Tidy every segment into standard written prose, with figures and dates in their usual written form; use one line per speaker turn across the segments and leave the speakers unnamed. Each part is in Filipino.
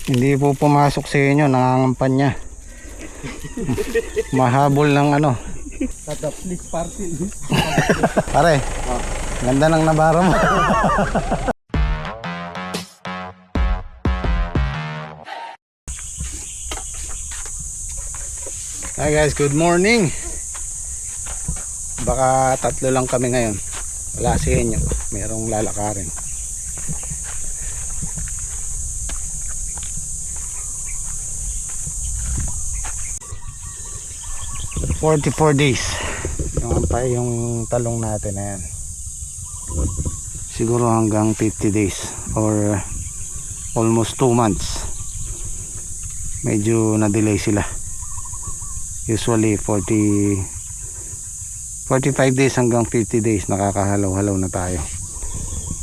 Hindi po pumasok sa inyo, nangangampanya. Mahabol ng ano.
Tataplik party.
Pare, ganda ng nabara mo. Hi guys, good morning. Baka tatlo lang kami ngayon. Wala si inyo, merong lalakarin. "44 days yung talong natin na yan. Siguro hanggang 50 days or almost 2 months. Medyo na-delay sila. Usually 45 days hanggang 50 days nakakahalaw-halaw na tayo.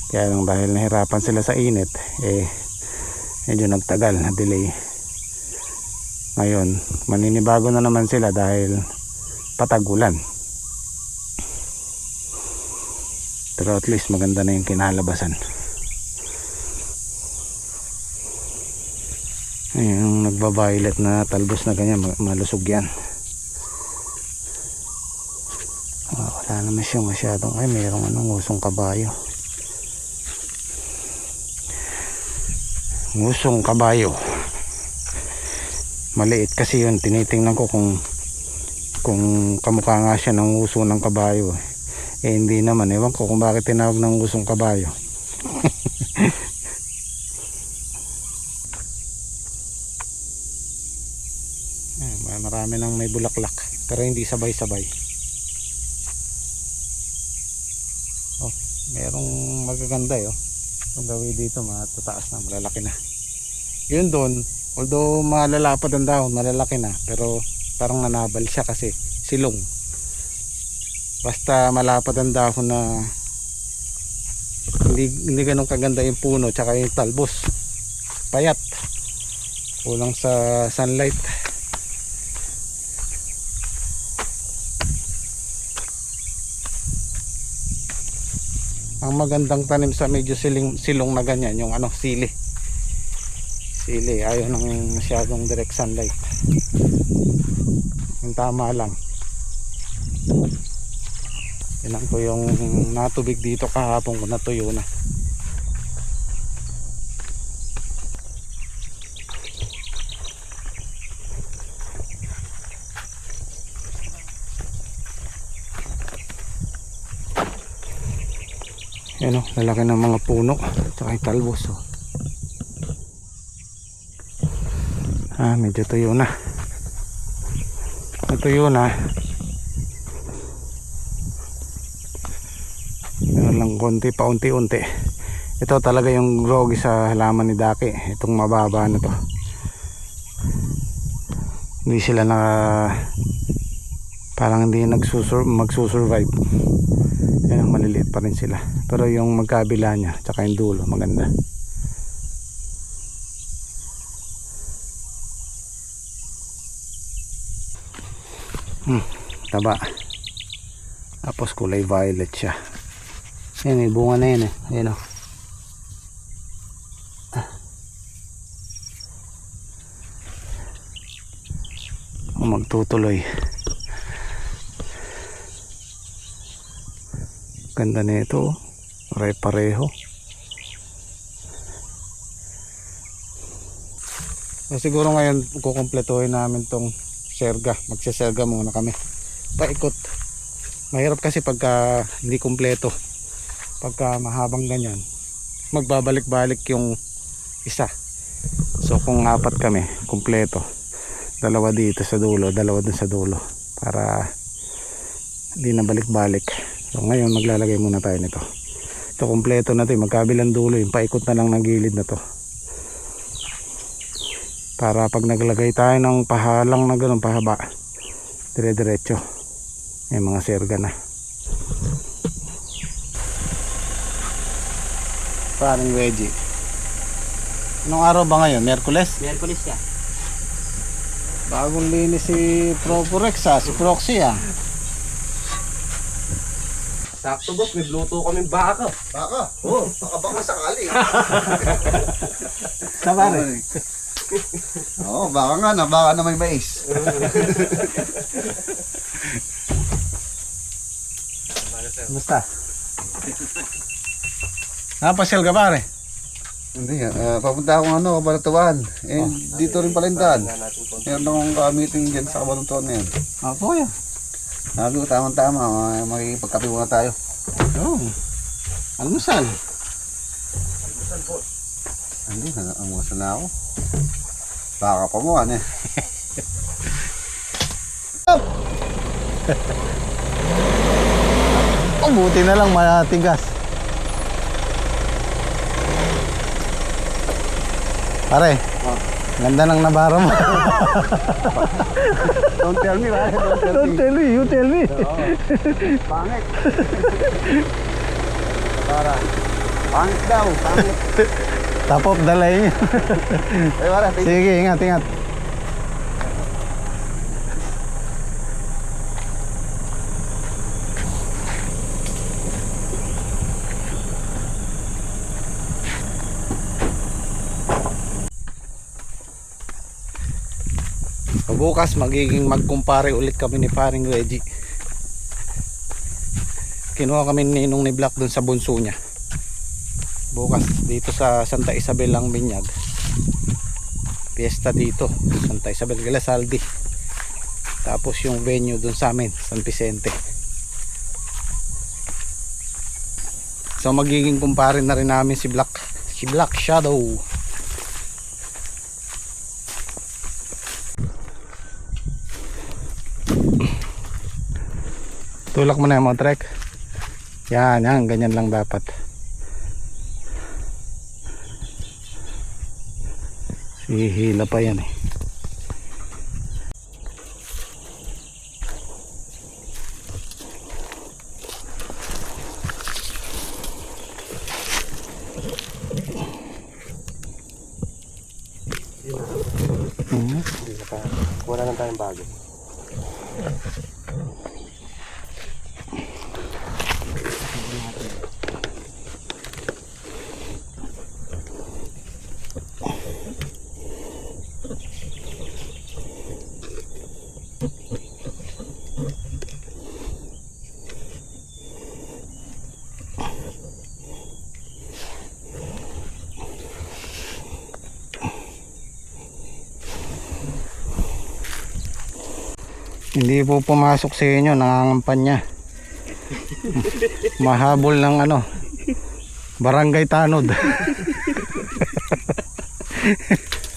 Kaya lang dahil nahirapan sila sa init, medyo nagtagal, na-delay. Ngayon, maninibago na naman sila dahil patagulan. Pero at least maganda na yung kinalabasan. Yung nagba-violet na talbos na ganyan, malusog yan. Wala naman siyang masyadong, mayroong ngusong kabayo. Ngusong kabayo. Maliit kasi yun, tinitingnan ko kung kamukha nga siya ng uso ng kabayo. Hindi naman, ewan ko kung bakit tinawag ng usong kabayo. Marami nang may bulaklak pero hindi sabay-sabay. Merong magaganda ang gawin dito, matataas na, malalaki na. Yun doon, although malalapad ang dahon, malalaki na, pero parang nanabal siya kasi silong. Basta malapad ang dahon na hindi ganun kaganda yung puno tsaka yung talbos, payat, kulang sa sunlight. Ang magandang tanim sa medyo silong na ganyan, yung sili, ayaw ng masyadong direct sunlight, yung tama lang. Tinan ko yung natubig dito kahapon kung natuyo na. Yan lalaki ng mga puno tsaka yung talbos. Medyo tuyo na. Natuyo na. Lang konti pa, unti-unti. Ito talaga yung groggy sa halaman ni Daki, itong mababa na to. Hindi sila parang hindi magsusurvive. Yan, maliliit pa rin sila. Pero yung magkabila niya tsaka yung dulo maganda. Taba. Tapos kulay violet siya. Ayan, may bunga na yan Ayan magtutuloy. Ganda na ito. Pare-pareho. Siguro ngayon kukumpletuhin namin tong serga. Magsiserga muna kami. Paikot. Mahirap kasi pagka hindi kumpleto. Pagka mahabang ganyan, magbabalik-balik yung isa. So kung 4 kami, kumpleto, 2 dito sa dulo, 2 dun sa dulo, para hindi na balik-balik. So ngayon maglalagay muna tayo nito. Ito kumpleto na ito, magkabilang dulo, yung paikot na lang ng gilid na to, para pag naglagay tayo ng pahalang na ganun, pahaba, dire-diretso may mga serga na. Paring Reggie, anong araw ba ngayon? Miyerkules?
Miyerkules ka.
Bagong linis si Proporex si Proxy
Sakto boss, may luto kaming baka.
Baka?
Oo.
Baka sakali.
Sa pare?
Oo, baka nga na, baka na may mais.
Basta. Napasyal ka pare?
Hindi, papunta akong Kabanatuan. Dito rin pala yung daan. Meron akong ka-meeting dyan sa Kabanatuan na yan.
Ako yan.
Sabi ko, tamang-tama, makikipagkape muna tayo.
Oo. Almusal.
Hindi, angusan na ako. Baka pa mo, ano eh.
Oh, buti na lang matigas. Pare, ganda ng nabara mo.
Don't tell me, pare.
Don't tell me, you tell me.
Pangit. Para. Pangit daw, pangit.
Top of the line.
Ay, pare,
Sige, ingat, ingat. Bukas magiging magkumpare ulit kami ni paring Reggie. Kinuha kami ni Ninong ni Black dun sa bunso niya. Bukas dito sa Santa Isabel ang binyag. Fiesta dito, Santa Isabel Galasaldi. Tapos yung venue dun sa amin, San Vicente. So magiging kumpare na rin namin si Black Shadow. Tulak mo na yung mga trek. Yan, yan, ganyan lang dapat. Hihila pa yan eh.
Wala lang tayong bago.
Hindi po pumasok sa inyo, nangangampanya. Mahabol ng Barangay Tanod.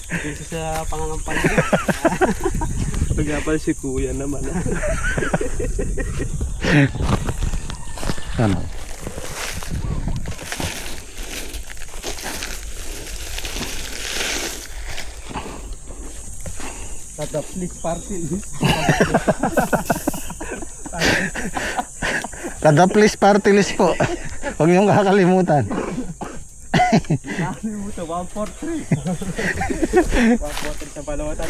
Dito sa pangangampanya. Pagkapal si kuya naman.
Ano?
Tataplik party.
Kada please party list po. Huwag niyong kakalimutan.
Nakalimutan, 143. 143 sa balawatan.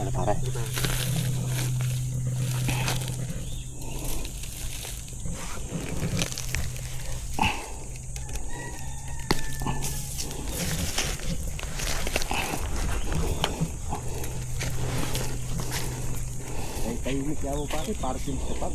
Ano pare?
Ay, tahimik niya mo pare, parking sa pag.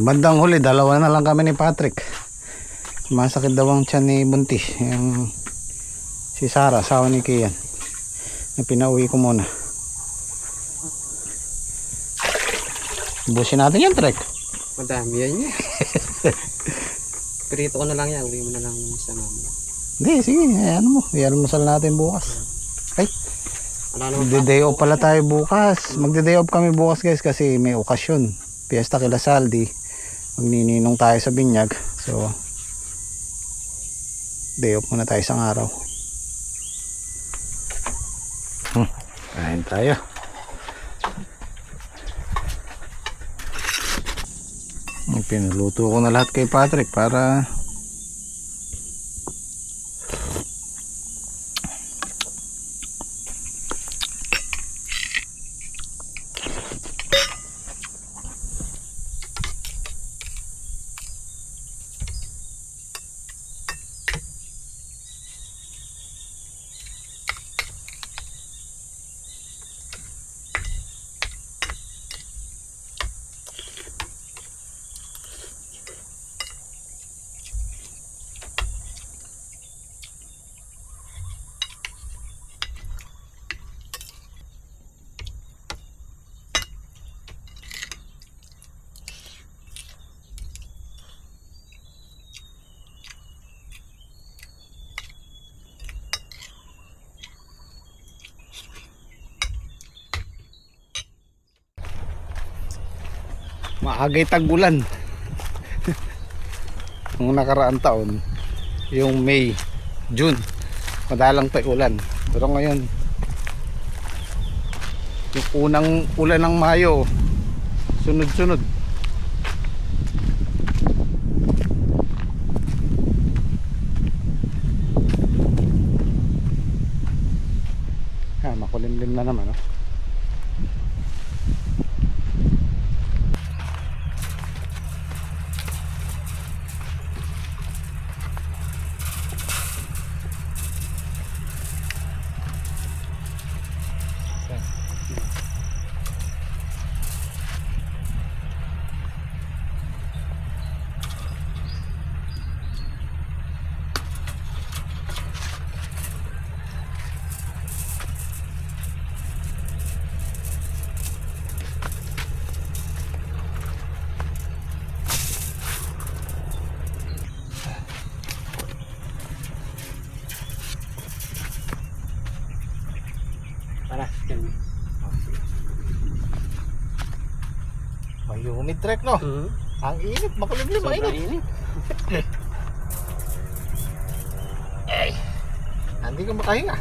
Bandang huli, dalawa na lang kami ni Patrick. Masakit daw ang tiyan ni Buntis, yung si Sarah, asawa ni Kian, na pinauwi ko muna. Busin natin yung trek.
Madami yan niya. Pirito ko na lang yan, uli mo na lang sa mama.
Hindi, sige, ano mo, ialmusal natin bukas. Ay, Magde-day off pala tayo bukas. Magde-day off kami bukas guys kasi may okasyon. Fiesta kila Saldi. Magnininong tayo sa binyag. So, day off muna tayo isang araw. Kain tayo. Pinuluto ko na lahat kay Patrick para maagay tag-ulan. Nung nakaraang taon, yung May, June, madalang pa ulan. Pero ngayon, yung unang ulan ng Mayo, sunod-sunod. Makulimlim na naman, oh.
Tara.
May humid trek, no? Ang init, makulimlim,
Sobrang
mainit.
init.
Ay, hindi ka makahinga.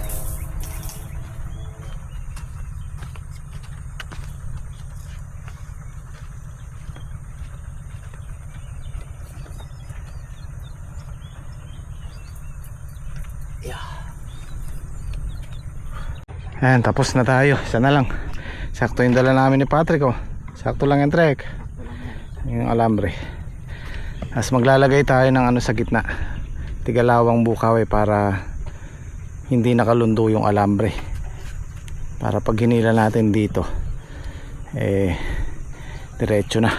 Ayan, tapos na tayo. Isa na lang. Sakto yung dala namin ni Patrick, oh. Sakto lang yung trek. Yung alambre. As maglalagay tayo ng ano sa gitna, tigalawang bukaw, para hindi nakalundo yung alambre. Para pag hinila natin dito, diretso na.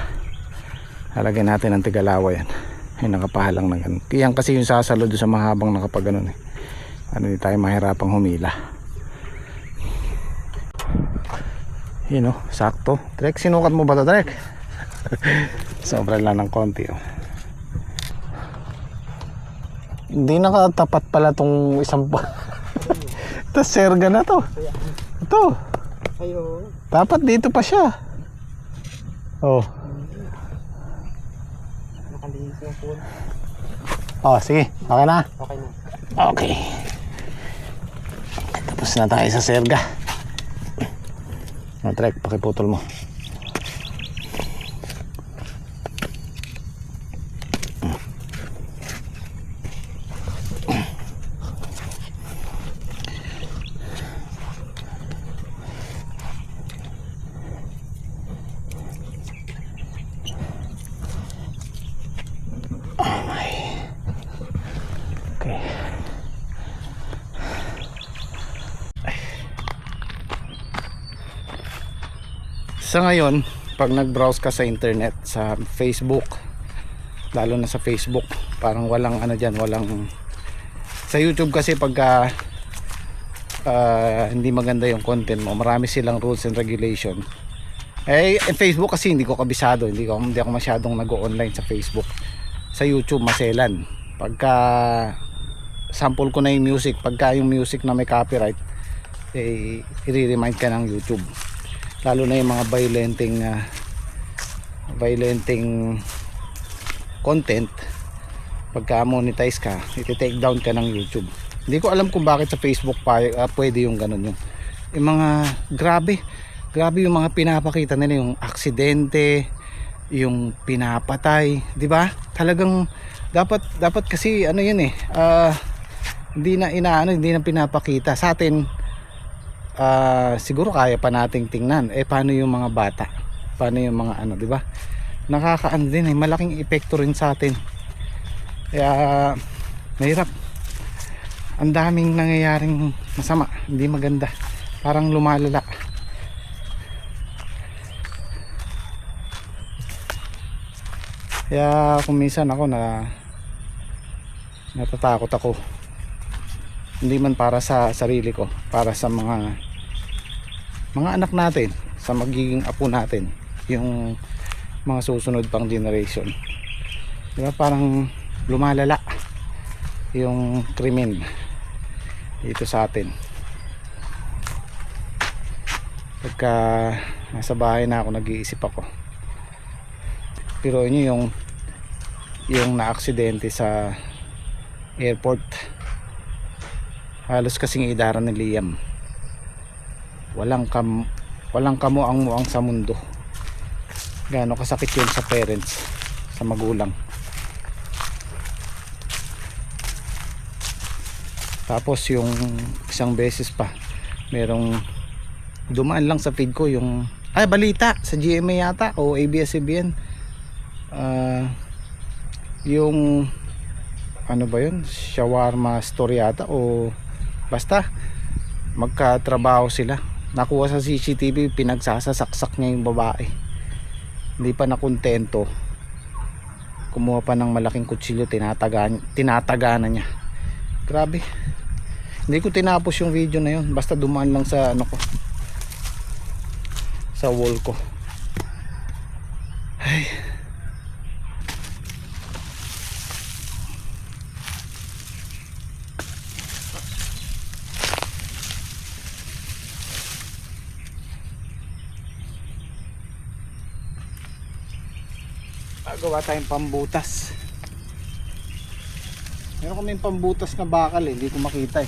Halagyan natin ng tigalawa yan. Yung nakapahalang na ganun. Yan kasi yung sasalo doon sa mahabang nakapag ganun, Ano, hindi tayo mahirapang humila. Yun, oh, sakto. Trek, sinukat mo ba ito, Trek? Sobra lang ng konti, oh. Hindi nakatapat pala tong isang pa. Ito, serga na to. Ito.
Ayo.
Dapat dito pa siya. Oh.
Nakalinis yung phone.
Oh, sige. Okay na?
Okay na.
Okay. Tapos na tayo sa serga. Trek, pakiputol mo. Okay. Sa ngayon, pag nag-browse ka sa internet, sa Facebook, lalo na sa Facebook, parang walang ano dyan, walang sa YouTube kasi pagka hindi maganda yung content mo, marami silang rules and regulation. Facebook kasi hindi ko kabisado, hindi ako masyadong nag-o-online sa Facebook. Sa YouTube maselan. Pagka sample ko na yung music, pagka yung music na may copyright, i-remind ka ng YouTube, lalo na yung mga violenting content. Pagka monetize ka, iti-take down ka ng YouTube. Hindi ko alam kung bakit sa Facebook pa pwede yung ganun, yung mga grabe yung mga pinapakita nila, yung aksidente, yung pinapatay, di ba? Talagang dapat kasi ano yun hindi na pinapakita sa atin. Siguro kaya pa nating tingnan, paano yung mga bata, paano yung mga ano, di ba? Nakakaano din, malaking epekto rin sa atin. Kaya mahirap, ang daming nangyayaring masama, hindi maganda, parang lumalala. Kaya kung minsan ako natatakot ako, hindi man para sa sarili ko, para sa mga anak natin, sa magiging apo natin, yung mga susunod pang generation. Diba, parang lumalala yung krimen dito sa atin. Pagka nasa bahay na ako, nag-iisip ako, pero yun yung na-aksidente sa airport, halos kasing idara ni Liam. Walang kamuang-muang sa mundo. Gaano kasakit yun sa parents, sa magulang. Tapos yung isang beses pa, merong dumaan lang sa feed ko yung balita sa GMA yata o ABS-CBN, yung ano ba yun, shawarma store yata, o basta magkatrabaho sila, nakuha sa CCTV, pinagsasasaksak niya yung babae. Hindi pa nakontento, kumuha pa ng malaking kutsilyo, tinataga na niya. Grabe, hindi ko tinapos yung video na yun, basta dumaan lang sa ano ko, sa wall ko. Ay, gawa tayong pambutas. Meron kaming pambutas na bakal, hindi ko makita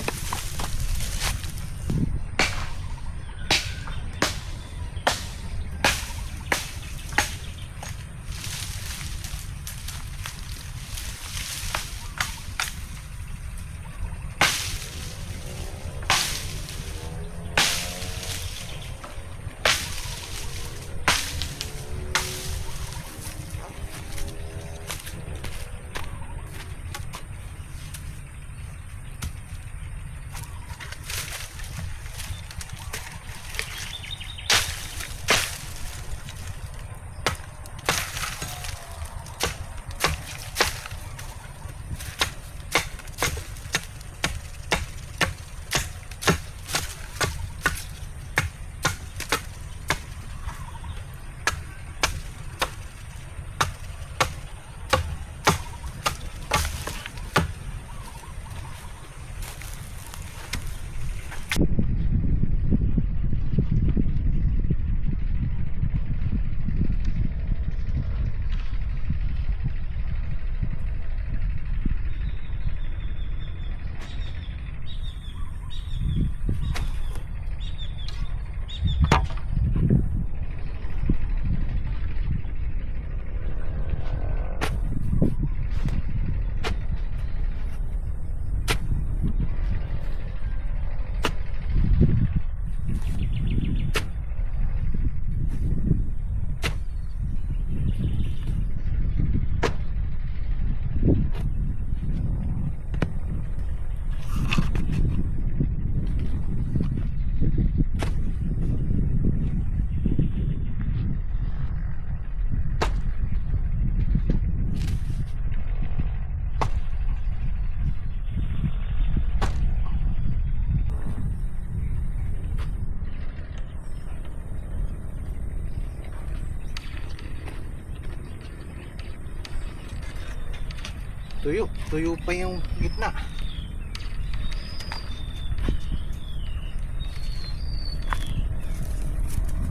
tuyo pa yung gitna.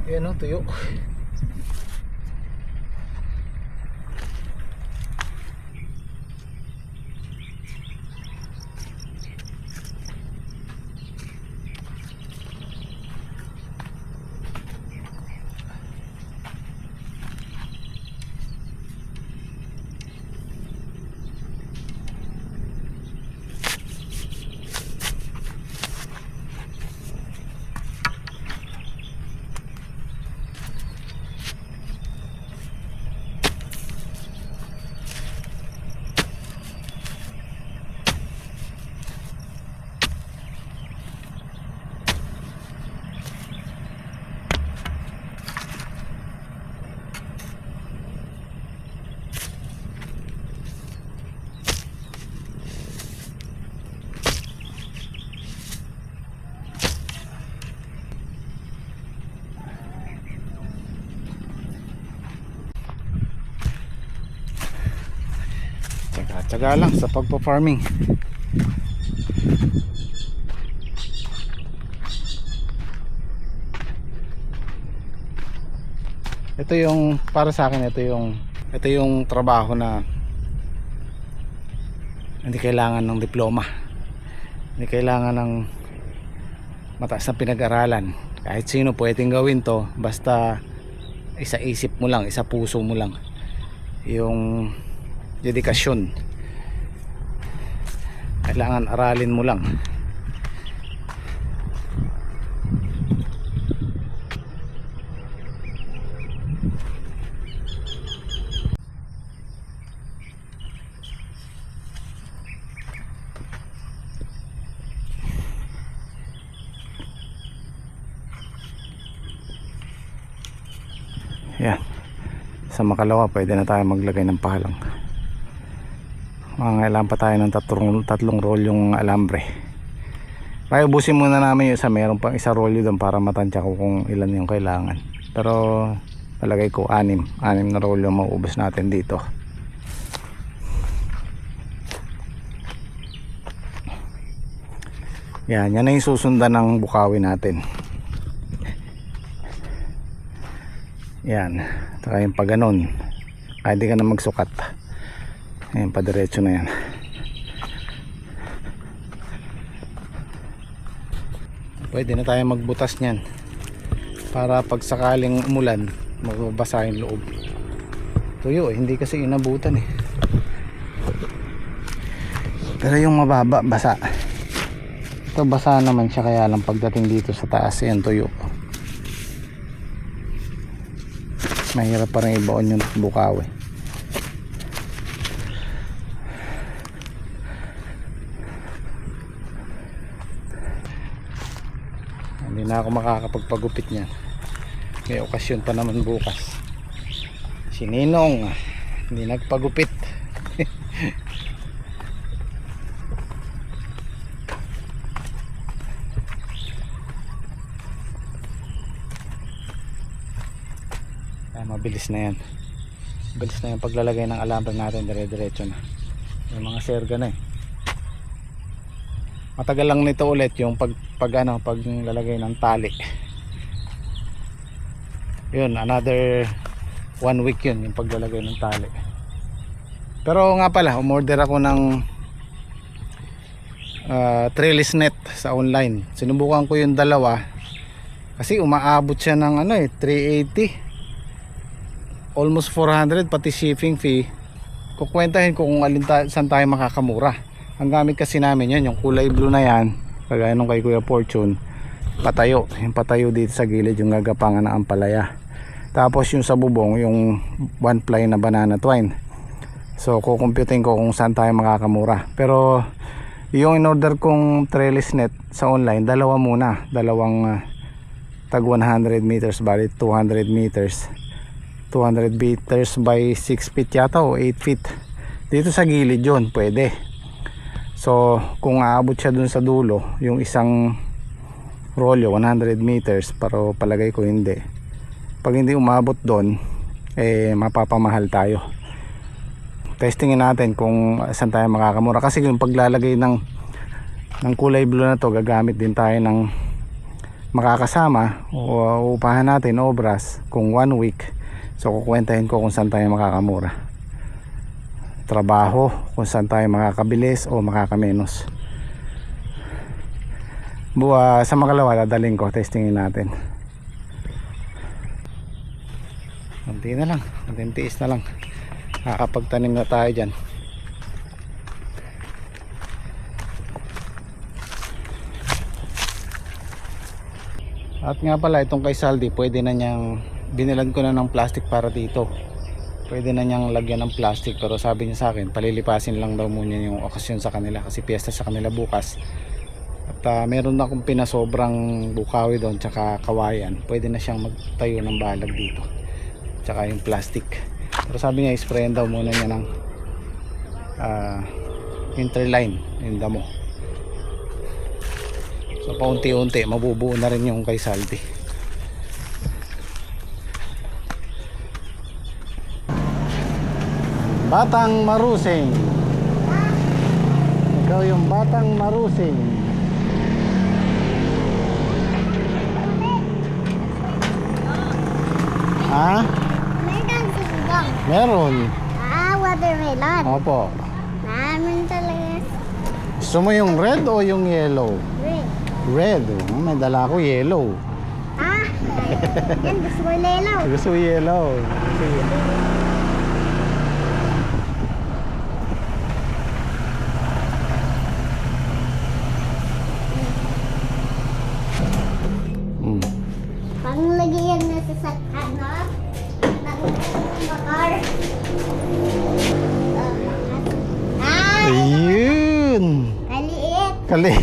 Ayan o, tuyo. Tsaga lang sa pagpa-farming. Ito yung para sa akin, ito yung trabaho na hindi kailangan ng diploma. Hindi kailangan ng mataas na pinag-aralan. Kahit sino pwedeng gawin to, basta isa isip mo lang, isa puso mo lang. Yung dedikasyon. Kailangan aralin mo lang. Yan. Sa makalawa pwede na tayo maglagay ng palang. Mangailangan pa tayo ng tatlong roll yung alambre. Kaya ubusin muna namin yung isa, meron pang isa roll doon para matansya ko kung ilan yung kailangan. Pero palagay ko 6 na roll yung mauubos natin dito. Yan na yung susundan ng bukawi natin. Yan, saka yung pag ganon, kahit di ka na magsukat, ayan, padiretso na yan. Pwede na tayo magbutas nyan para pag sakaling umulan magbabasa yung loob. Tuyo hindi kasi inabutan pero yung mababa basa. Ito basa naman siya, kaya lang pagdating dito sa taas yan tuyo. Mahirap pa rin ibaon yung bukawi. Hindi na ako makakapagpagupit niyan. May okasyon pa naman bukas. Si Ninong hindi nagpagupit. Mabilis na yan. Mabilis na yung paglalagay ng alambre natin, dire-diretso na. Yung mga serga na matagal lang nito ulit yung paglalagay ng tali. Yun, another 1 week yun yung paglalagay ng tali. Pero nga pala, umorder ako ng trellis net sa online. Sinubukan ko yung dalawa kasi umaabot siya ng 380, almost 400 pati shipping fee. Kukwentahin ko kung saan tayo makakamura. Ang gamit kasi namin yan, yung kulay blue na yan, kagaya nung kay Kuya Fortune, patayo. Yung patayo dito sa gilid, yung gagapangan na ampalaya. Tapos yung sa bubong, yung one ply na banana twine. So kukumputin ko kung saan tayo makakamura. Pero yung in-order kong trellis net sa online, dalawang tag 100 meters, bali 200 meters. 200 meters by 6 feet yata o 8 feet. Dito sa gilid yun, pwede. So kung aabot siya dun sa dulo, yung isang rolyo 100 meters, pero palagay ko hindi. Pag hindi umabot doon, mapapamahal tayo. Testingin natin kung saan tayo makakamura. Kasi yung paglalagay ng kulay blue na to, gagamit din tayo ng makakasama o upahan natin obras kung 1 week. So kukwentahin ko kung saan tayo makakamura. Trabaho, kung saan tayo makakabilis o makakamenos. Sa makalawa dadaling ko, testingin natin. Kunti na lang, kunting tiis na lang. Nakakapagtanim na tayo dyan. At nga pala, itong kay Saldi, pwede na niyang, binilan ko na ng plastic para dito. Pwede na niyang lagyan ng plastic, pero sabi niya sa akin, palilipasin lang daw muna yung okasyon sa kanila kasi piyesta sa kanila bukas. At meron na akong pinasobrang bukawi doon, tsaka kawayan. Pwede na siyang magtayo ng balag dito. Tsaka yung plastic. Pero sabi niya, sprayin daw muna niya ng interline, yung damo. So paunti-unti mabubuo na rin yung kay Saldi. Batang marusing. Ikaw yung batang marusing. Ha?
Meron singgang.
Meron.
Watermelon.
Opo.
Namin talaga.
Gusto mo yung red o yung yellow?
Red.
Red. May dala ko yellow.
Yan, gusto ko lelaw.
Gusto mo yellow. Sige.
Panglagyan na sa ano? Bakar.
Ayun.
Kaliit.
Kali.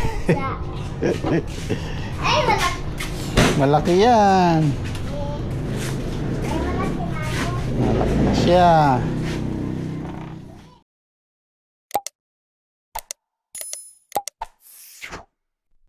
Ay, malaki.
Malaki yan.
Ay, malaki na ako.
Malaki na siya.